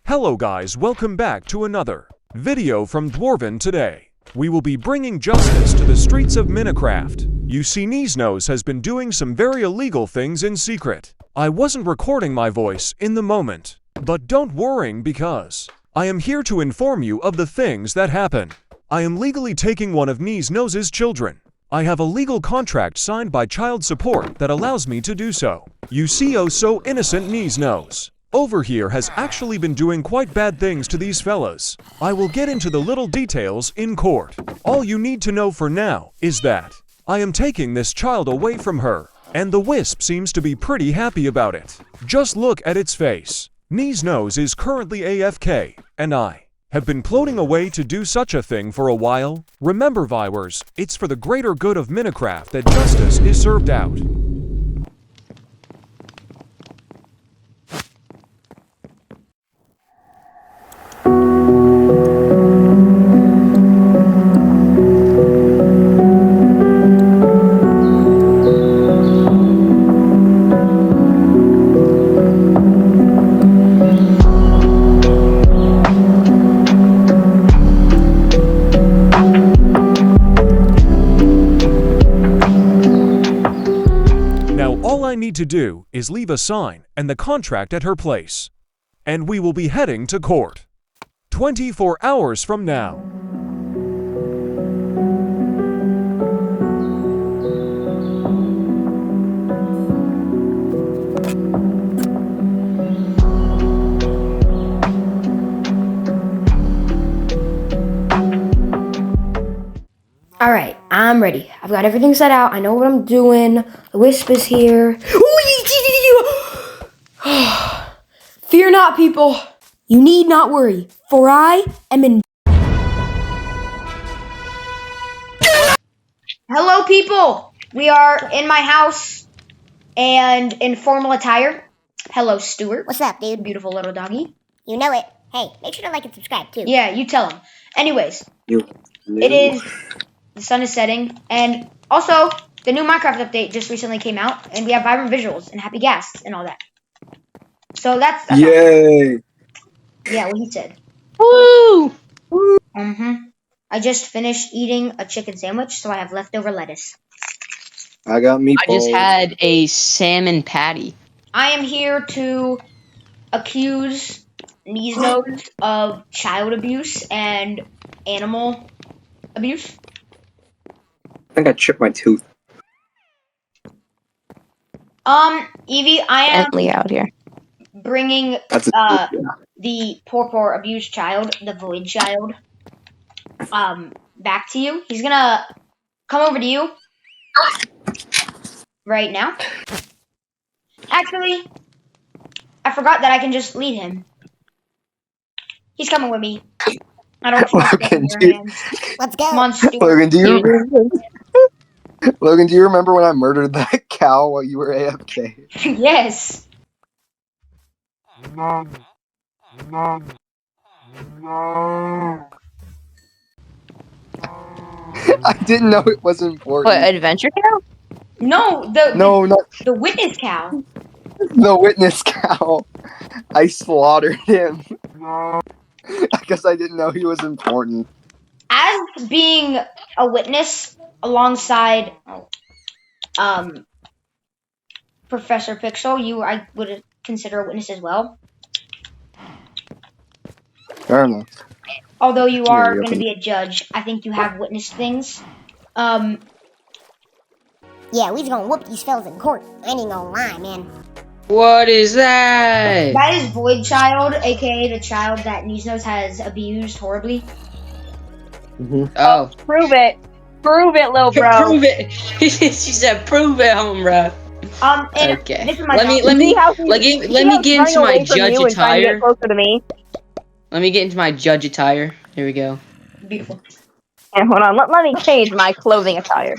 Hello guys, welcome back to another video from Dwarven today. We will be bringing justice to the streets of Minecraft. You see, Kneesnose has been doing some very illegal things in secret. I wasn't recording my voice in the moment, but don't worry because I am here to inform you of the things that happen. I am legally taking one of Kneesnose's children. I have a legal contract signed by child support that allows me to do so. You see, oh so innocent Kneesnose over here has actually been doing quite bad things to these fellas. I will get into the little details in court. All you need to know for now is that I am taking this child away from her, and the wisp seems to be pretty happy about it. Just look at its face. Kneesnose is currently AFK, and I have been plotting a way to do such a thing for a while. Remember viewers, it's for the greater good of Minecraft that justice is served out. All I need to do is leave a sign and the contract at her place, and we will be heading to court 24 hours from now. Alright, I'm ready. I've got everything set out. I know what I'm doing. The wisp is here. Fear not, people. You need not worry, for I am in. Hello, people. We are in my house and in formal attire. Hello, Stuart. What's up, dude? Beautiful little doggy. You know it. Hey, make sure to like and subscribe, too. Yeah, you tell him. Anyways, it is... The sun is setting, and also the new Minecraft update just recently came out, and we have vibrant visuals and happy gas and all that. So that's yay! Yeah, what he said. Woo! I just finished eating a chicken sandwich, so I have leftover lettuce. I got meatballs. I just had a salmon patty. I am here to accuse Kneesnose of child abuse and animal abuse. I think I chipped my tooth. Evie, I am Bentley out here. bringing Yeah. the poor abused child, the void child, back to you. He's gonna come over to you right now. Actually, I forgot that I can just lead him. He's coming with me. I don't trust Logan, him in your hands. Let's go. Come on, Stuart. Logan, Logan, do you remember when I murdered that cow while you were AFK? Yes. I didn't know it was important. What, adventure cow? No, No, not the witness cow. the witness cow. I slaughtered him. Because I didn't know he was important. As being a witness alongside Professor Pixel, I would consider a witness as well. Fair enough. Although you are Yeah, going to be a judge, I think you have witnessed things. Yeah, we just gonna whoop these fellas in court. I ain't gonna lie, man. What is that? That is Void Child, aka the child that Kneesnose has abused horribly. Oh, Prove it. Prove it, little bro. prove it. She said, "Prove it, home, bro." And Okay. this is my Let me get into my judge attire. Closer to me. Let me get into my judge attire. Here we go. Beautiful. And hold on, let me change my clothing attire.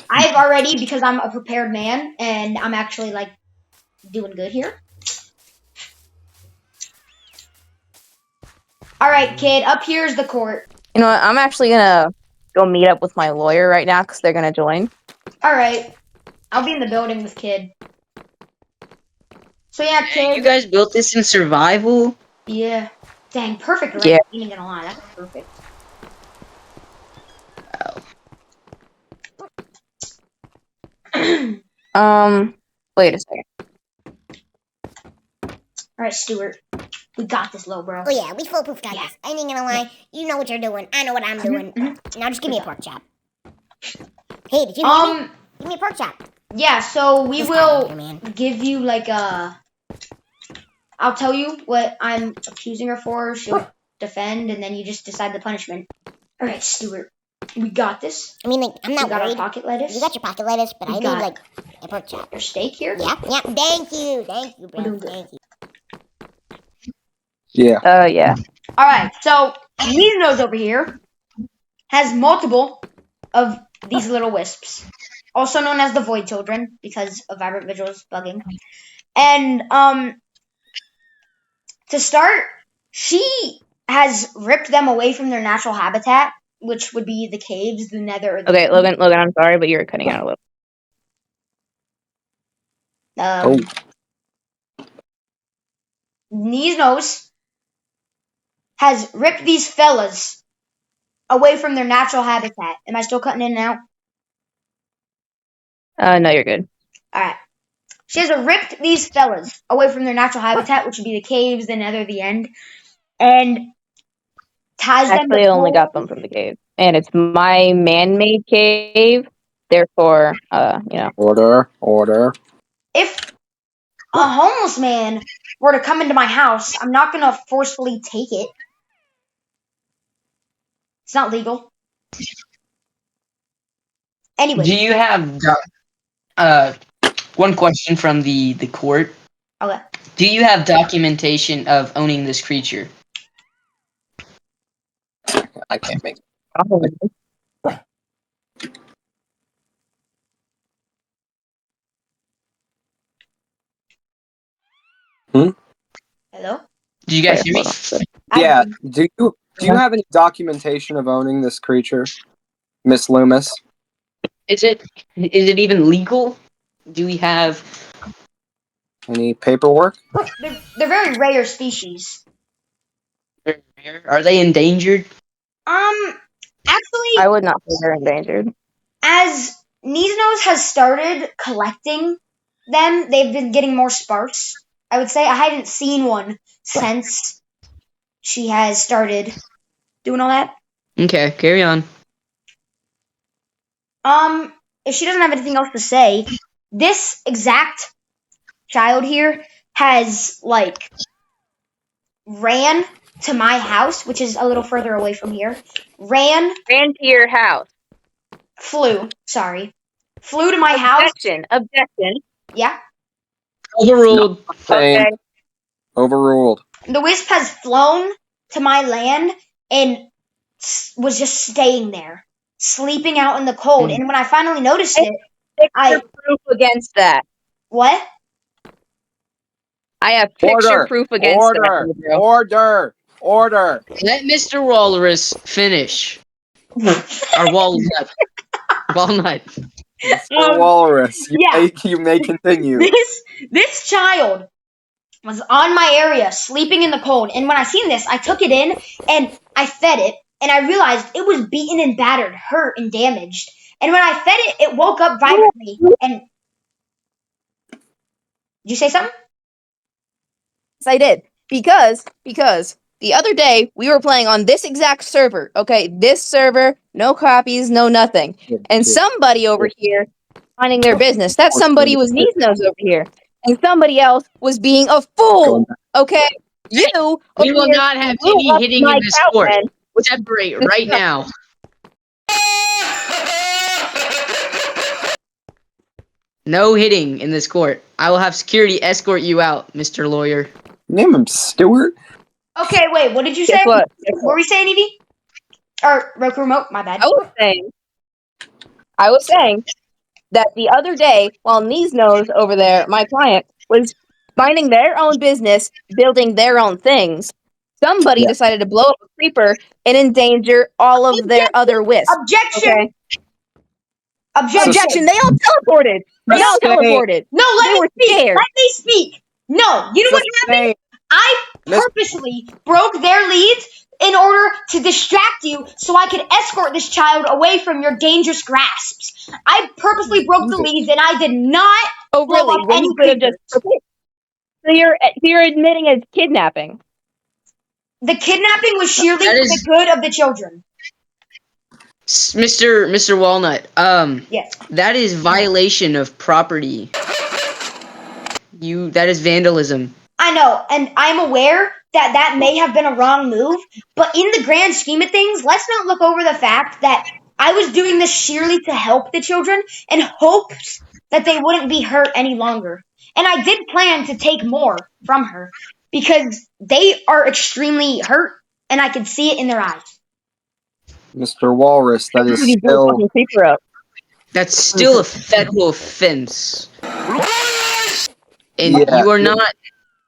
I've already, because I'm a prepared man, and I'm actually, like, doing good here. Alright, kid, up here's the court. You know what? I'm actually gonna go meet up with my lawyer right now because they're gonna join. Alright. I'll be in the building with kid. So yeah, kid. You guys built this in survival? Yeah. Dang, perfect right? Yeah. I ain't gonna lie, that's perfect. Wait a second. Alright, Stuart. We got this, little bro. Oh yeah, we foolproof got this. I ain't gonna lie. You know what you're doing. I know what I'm doing. Now just give me a pork chop. Hey, did you hear me? Give me a pork chop. Yeah, so we This will guy, man. give you like a... I'll tell you what I'm accusing her for. She'll defend, and then you just decide the punishment. Alright, Stuart. We got this. I mean, like, I'm not We got our worried. pocket lettuce. You got your pocket lettuce, but We I need got like a pork chop. your steak here. Yeah. Thank you, We're doing bro. good. Thank you. Yeah. Yeah. Alright, so Kneesnose over here has multiple of these little wisps, also known as the Void Children because of Vibrant Vigil's bugging. And to start, she has ripped them away from their natural habitat, which would be the caves, the nether. Or the Okay, Logan, I'm sorry, but you're cutting out a little. Kneesnose has ripped these fellas away from their natural habitat. Am I still cutting in and out? No, you're good. Alright. She has ripped these fellas away from their natural habitat, which would be the caves, the nether, the end, and ties them Actually, to I only got them from the cave, and it's my man-made cave. Therefore, Order. If a homeless man were to come into my house, I'm not going to forcefully take it. It's not legal. Anyway. Do you have one question from the court? Okay. Do you have documentation of owning this creature? I can't make. Hello? Do you guys hear me? Yeah. Do you have any documentation of owning this creature, Miss Loomis? Is it even legal? Do we have Any paperwork? They're very rare species. Are they endangered? Actually, I would not say they're endangered. as Kneesnose has started collecting them, they've been getting more sparse. I would say I haven't seen one since she has started doing all that. Okay, carry on. If she doesn't have anything else to say, this exact child here has like ran to my house, which is a little further away from here. Ran to your house. Flew to my house. Objection. Yeah. Overruled. Okay. Overruled. The wisp has flown to my land and was just staying there, sleeping out in the cold. And when I finally noticed it, Proof against that. What? I have picture proof against that. Order. Let Mr. Walrus finish. Our walnut. Mr. Walrus, you may continue. This child was on my area, sleeping in the cold. And when I seen this, I took it in and I fed it. And I realized it was beaten and battered, hurt and damaged. And when I fed it, it woke up violently. And did you say something? Yes, I did. Because the other day we were playing on this exact server. Okay, this server, no copies, no nothing. And somebody over here minding their business. That somebody was Kneesnose over here. And somebody else was being a fool. Okay? We will not have any hitting in this court. Separate right now. No hitting in this court. I will have security escort you out, Mr. Lawyer. Name him Stuart. Okay, wait, what did you say? What were we saying, Evie? Or Roku Remote, my bad. I was saying that the other day, while Kneesnose over there, my client, was minding their own business, building their own things, somebody decided to blow up a creeper and endanger all of their other wisps. Objection! Okay? Objection! They all teleported! No, let they me speak! scared. Let me speak! No, you know what happened? I purposely broke their leads in order to distract you so I could escort this child away from your dangerous grasps. I purposely broke the leads and I did not Oh, blow really? up When any you could have just. creepers. Okay. So you're admitting it's kidnapping. The kidnapping was sheerly That for is- the good of the children. Mr. Walnut, Yes. that is violation of property. That is vandalism. I know, and I'm aware that that may have been a wrong move, but in the grand scheme of things, let's not look over the fact that I was doing this sheerly to help the children in hopes that they wouldn't be hurt any longer. And I did plan to take more from her because they are extremely hurt, and I could see it in their eyes. Mr. Walrus, that is You blew a still. fucking creeper up. That's still a federal offense. And Yeah. you are not.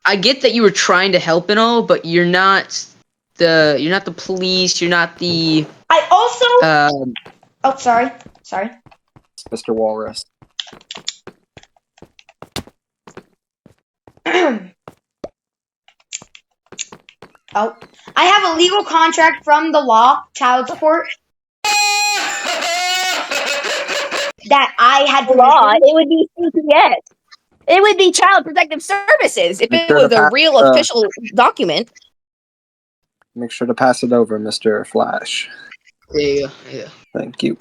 I get that you were trying to help and all, but you're not the police. You're not the. I also. Oh, sorry. Mr. Walrus. Oh, I have a legal contract from the law, child support, that I had Law, permission. it would be CPS. It would be Child Protective Services if it was a real official document. Make sure to pass it over, Mr. Flash. There you go. Yeah. Thank you.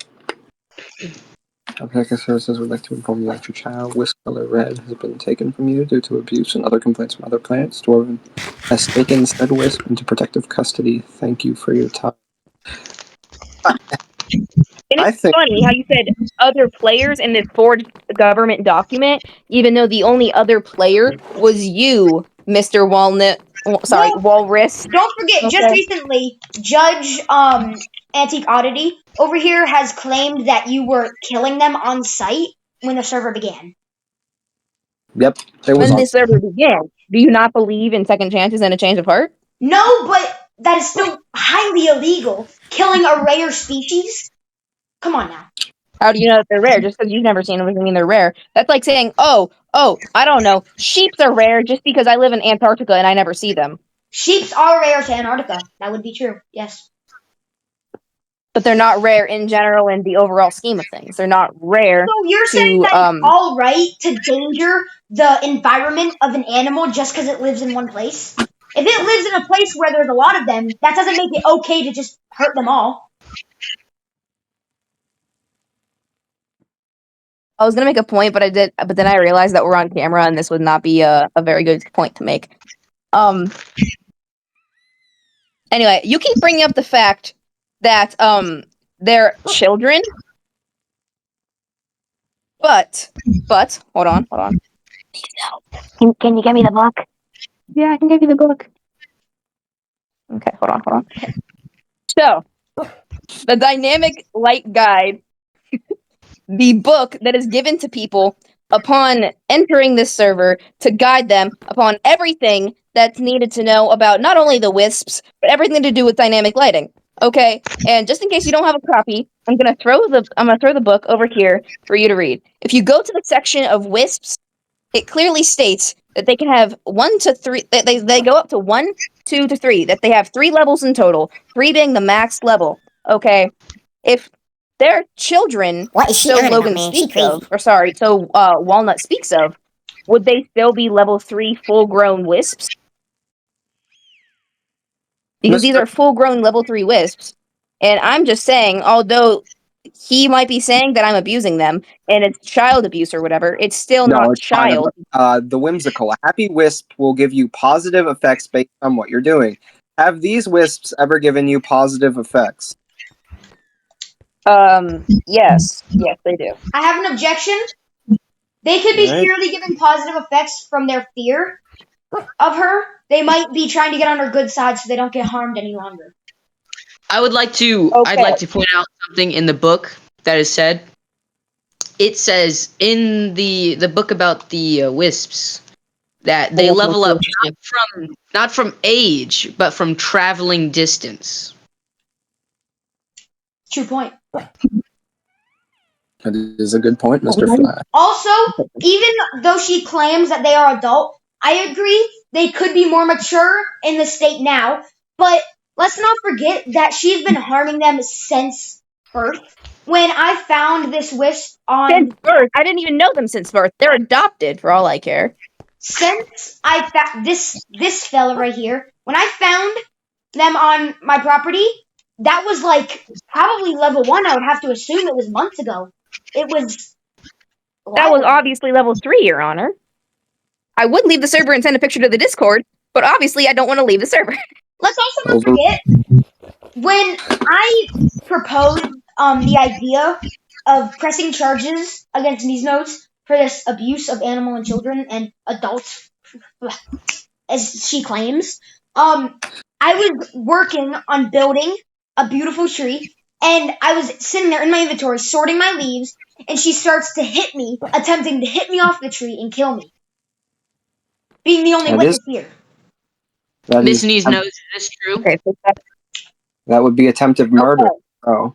Protective Services would like to inform you that your child, Whisk Color Red, has been taken from you due to abuse and other complaints from other plants. Dwarven has taken said Wisp into protective custody. Thank you for your time. And it's funny how you said other players in this forged government document, even though the only other player was you, Mr. Walrus. Don't forget, just recently, Judge Antique Oddity over here has claimed that you were killing them on site when the server began. Yep. It was When this server began, do you not believe in second chances and a change of heart? No, but that is still highly illegal. Killing a rare species? Come on now. How do you know that they're rare? Just because you've never seen them doesn't mean they're rare. That's like saying, oh, I don't know, sheeps are rare just because I live in Antarctica and I never see them. Sheeps are rare to Antarctica. That would be true, yes. But they're not rare in general in the overall scheme of things. They're not rare. So you're saying that it's all right to danger the environment of an animal just because it lives in one place? If it lives in a place where there's a lot of them, that doesn't make it okay to just hurt them all. I was gonna make a point, but then I realized that we're on camera and this would not be a very good point to make. Anyway, you keep bringing up the fact that they're children, but hold on. Can you get me the book? Yeah, I can give you the book. Okay, hold on. So, the Dynamic Light Guide, the book that is given to people upon entering this server to guide them upon everything that's needed to know about not only the wisps, but everything to do with dynamic lighting. Okay, and just in case you don't have a copy, I'm gonna throw the book over here for you to read. If you go to the section of wisps, it clearly states that they can have 1 to 3. They go up to 1, 2 to 3. That they have 3 levels in total. 3 being the max level. Okay, if they're children, What is she so on about, Logan man? She speaks crazy. of, or sorry, so Walnut speaks of, would they still be level 3 full-grown wisps? Because these are full-grown level 3 wisps. And I'm just saying, although he might be saying that I'm abusing them, and it's child abuse or whatever, it's still not it's fine. child. The whimsical. A happy wisp will give you positive effects based on what you're doing. Have these wisps ever given you positive effects? Yes, they do. I have an objection. They could be purely giving positive effects from their fear of her. They might be trying to get on her good side so they don't get harmed any longer. I'd like to point out something in the book that is said. It says in the book about the wisps that they level up not from age, but from traveling distance. True point. That is a good point, Mr. Flash. Also, even though she claims that they are adult, I agree they could be more mature in the state now, but let's not forget that she's been harming them since birth. When I found this wisp Since birth? I didn't even know them since birth. They're adopted, for all I care. Since I found this fella right here, when I found them on my property, that was like probably level 1. I would have to assume it was months ago. It was. That was obviously level 3, Your Honor. I would leave the server and send a picture to the Discord, but obviously I don't want to leave the server. Let's also not forget, when I proposed the idea of pressing charges against Kneesnose for this abuse of animal and children and adults, as she claims, I was working on building a beautiful tree, and I was sitting there in my inventory sorting my leaves, and she starts to hit me, attempting to hit me off the tree and kill me. Being the only witness here. Miss Kneesnose, is this true? Okay, so that would be attempted murder. Oh.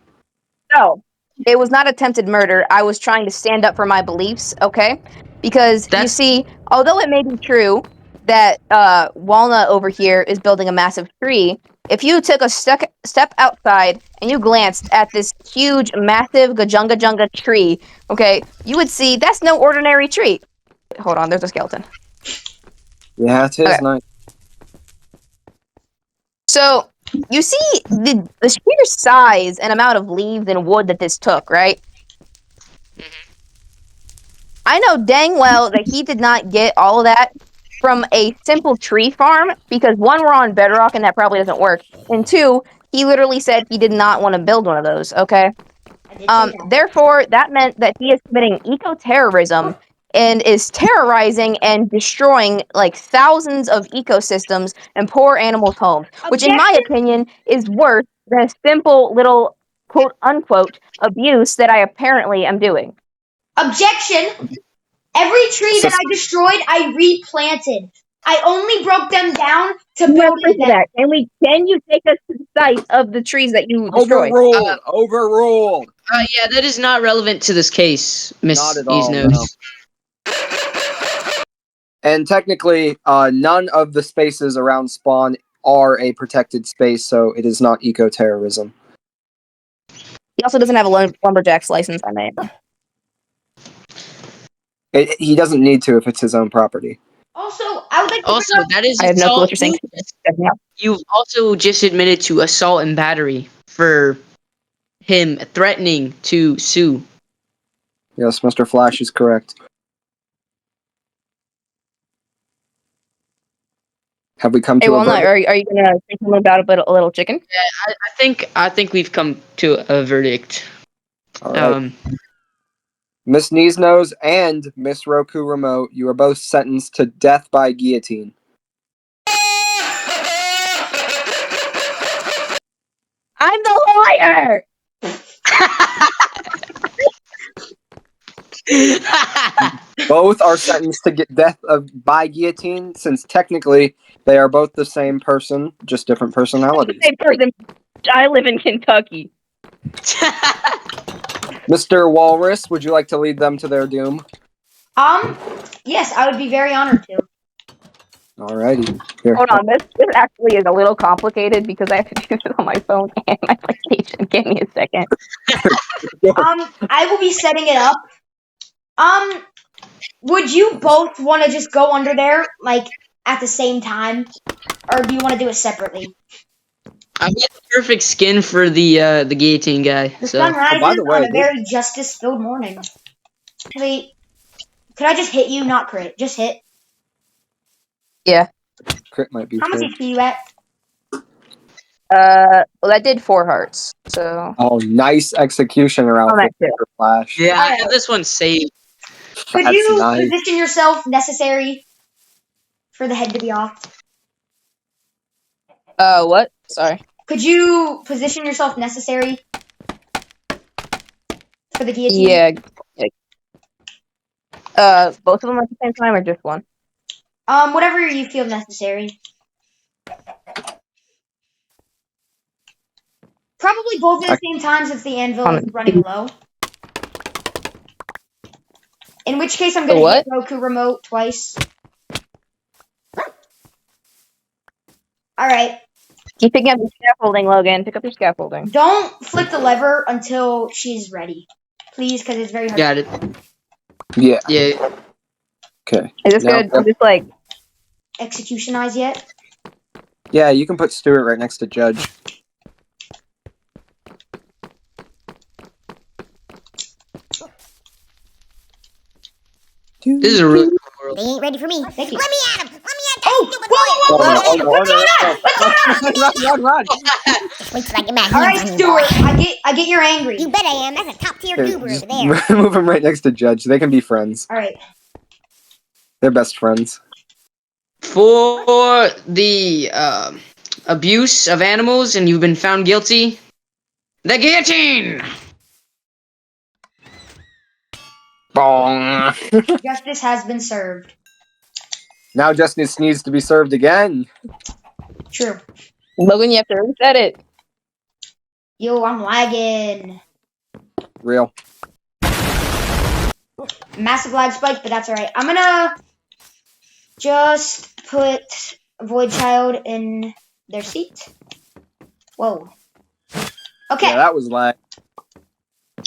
No, it was not attempted murder. I was trying to stand up for my beliefs, okay? Because, you see, although it may be true that Walnut over here is building a massive tree, if you took a step outside and you glanced at this huge, massive Gajunga tree, okay, you would see that's no ordinary tree. Hold on, there's a skeleton. Yeah, it is nice. So, you see the sheer size and amount of leaves and wood that this took, right? I know dang well that he did not get all of that from a simple tree farm, because 1, we're on Bedrock and that probably doesn't work, and 2, he literally said he did not want to build one of those, okay? Therefore, that meant that he is committing eco-terrorism and is terrorizing and destroying like thousands of ecosystems and poor animals' homes, which in my opinion is worse than a simple little quote-unquote abuse that I apparently am doing. Objection! Every tree that I destroyed, I replanted. I only broke them down to build them. Can you take us to the site of the trees that you destroyed? Overruled. Yeah, that is not relevant to this case, Miss Kneesnose. No. And technically, none of the spaces around spawn are a protected space, so it is not eco-terrorism. He also doesn't have a lumberjack's license, I may. He doesn't need to if it's his own property. Also, I would like to Also, that is I have no clue what you're saying. You've also just admitted to assault and battery for him threatening to sue. Yes, Mr. Flash is correct. Have we come to a verdict? Are you gonna think about a little chicken? Yeah, I think we've come to a verdict. All right. Miss Kneesnose and Miss Roku Remote, you are both sentenced to death by guillotine. I'm the lawyer! Both are sentenced to get death by guillotine, since technically they are both the same person, just different personalities. Same person. I live in Kentucky. Mr. Walrus, would you like to lead them to their doom? Yes, I would be very honored to. Alrighty. Here. Hold on, this actually is a little complicated because I have to do this on my phone and my PlayStation. Give me a second. I will be setting it up. Would you both want to just go under there, like, at the same time? Or do you want to do it separately? I have the perfect skin for the guillotine guy. The sun rises on a very justice-filled morning. Wait, could I just hit you? Not crit, just hit. Yeah. Crit might be. How much HP you at? Well, that did 4 hearts. So. Oh, nice execution around Flash. Yeah, I have this one saved. Could you position yourself necessary for the head to be off? What? Sorry. Could you position yourself necessary for the guillotine? Yeah. Both of them at the same time or just one? Whatever you feel necessary. Probably both at the same time since the anvil is running low. In which case I'm going to hit Roku Remote twice. Alright. Keep picking up your scaffolding, Logan. Pick up your scaffolding. Don't flick the lever until she's ready. Please, because it's very hard. Got it. Yeah. Yeah. Okay. Is this good? Is this like... Executionize yet? Yeah, you can put Stuart right next to Judge. This is a really cool world. They ain't ready for me. Thank you. Let me at them. Let me at that Oh, stupid whoa, lawyer. whoa, whoa, Run. Just wait till I get my hands Alright, on you, Stuart. boy. I get you're angry. You bet I am. That's a top tier goober over Just there. move him right next to Judge. They can be friends. Alright. They're best friends. For the abuse of animals and you've been found guilty, the guillotine! Bong. Justice has been served. Now justice needs to be served again. True. Logan, you have to reset it. Yo, I'm lagging. Real. Massive lag spike, but that's alright. I'm gonna just put Void Child in their seat. Whoa. Okay. Yeah, that was lag.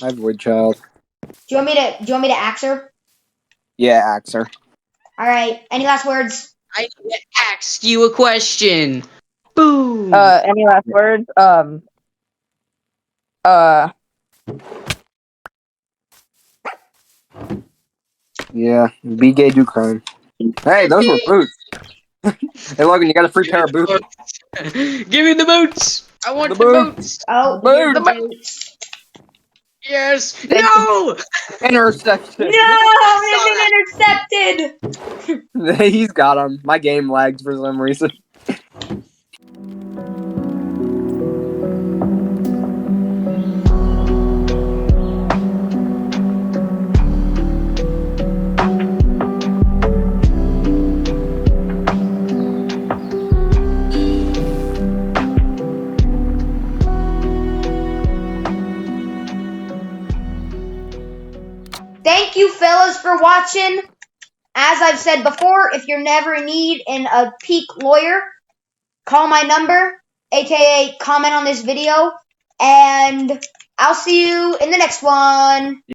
I void child. Do you want me to axe her? Yeah, Axer. Alright. Any last words? I asked you a question. Boom. Any last words? Yeah, be gay, do crime. Hey, those were boots. Hey, Logan, you got a free pair of boots. Give me the boots. I want The the boots. boots. Oh, Boom. the boots. Yes. No. Interception. No, it's been intercepted. He's got him. My game lagged for some reason. Thank you, fellas, for watching. As I've said before, if you're never in need in a peak lawyer, call my number, aka comment on this video, and I'll see you in the next one.